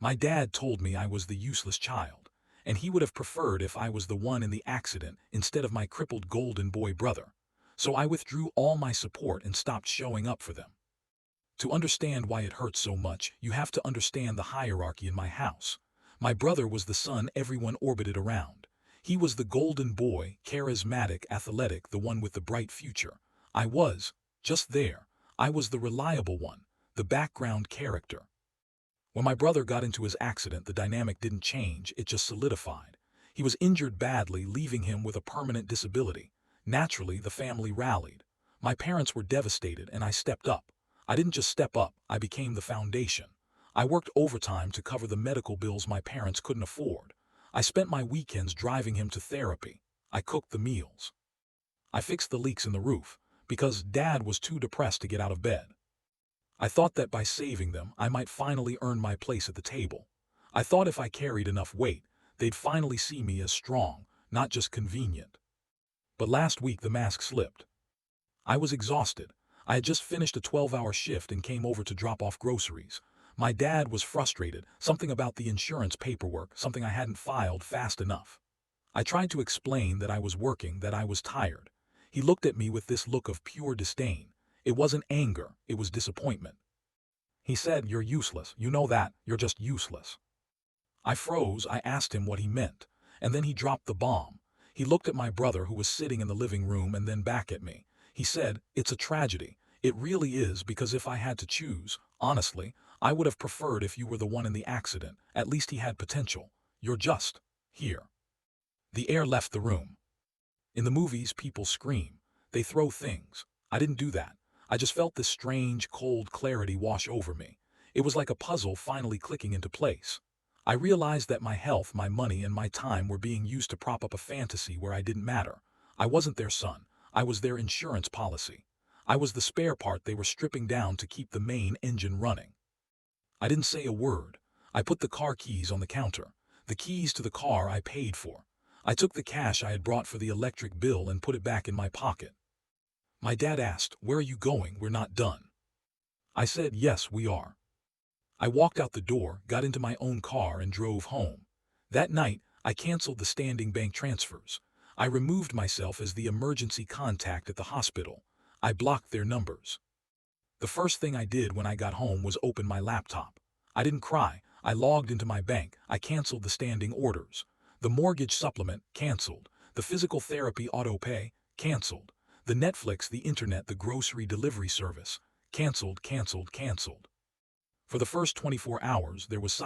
My dad told me I was the useless child, and he would have preferred if I was the one in the accident instead of my crippled golden boy brother. So I withdrew all my support and stopped showing up for them. To understand why it hurts so much, you have to understand the hierarchy in my house. My brother was the son everyone orbited around. He was the golden boy, charismatic, athletic, the one with the bright future. I was, just there. I was the reliable one, the background character. When my brother got into his accident, the dynamic didn't change, it just solidified. He was injured badly, leaving him with a permanent disability. Naturally, the family rallied. My parents were devastated, and I stepped up. I didn't just step up, I became the foundation. I worked overtime to cover the medical bills my parents couldn't afford. I spent my weekends driving him to therapy. I cooked the meals. I fixed the leaks in the roof, because Dad was too depressed to get out of bed. I thought that by saving them, I might finally earn my place at the table. I thought if I carried enough weight, they'd finally see me as strong, not just convenient. But last week the mask slipped. I was exhausted. I had just finished a 12-hour shift and came over to drop off groceries. My dad was frustrated, something about the insurance paperwork, something I hadn't filed fast enough. I tried to explain that I was working, that I was tired. He looked at me with this look of pure disdain. It wasn't anger, it was disappointment. He said, "You're useless, you know that, you're just useless." I froze, I asked him what he meant, and then he dropped the bomb. He looked at my brother who was sitting in the living room and then back at me. He said, "It's a tragedy. It really is, because if I had to choose, honestly, I would have preferred if you were the one in the accident. At least he had potential. You're just here." The air left the room. In the movies, people scream. They throw things. I didn't do that. I just felt this strange, cold clarity wash over me. It was like a puzzle finally clicking into place. I realized that my health, my money, and my time were being used to prop up a fantasy where I didn't matter. I wasn't their son. I was their insurance policy. I was the spare part they were stripping down to keep the main engine running. I didn't say a word. I put the car keys on the counter. The keys to the car I paid for. I took the cash I had brought for the electric bill and put it back in my pocket. My dad asked, "Where are you going? We're not done." I said, "Yes, we are." I walked out the door, got into my own car, and drove home. That night, I canceled the standing bank transfers. I removed myself as the emergency contact at the hospital. I blocked their numbers. The first thing I did when I got home was open my laptop. I didn't cry. I logged into my bank. I canceled the standing orders. The mortgage supplement, canceled. The physical therapy auto pay, canceled. The Netflix, the internet, the grocery delivery service, canceled, canceled, canceled. For the first 24 hours, there was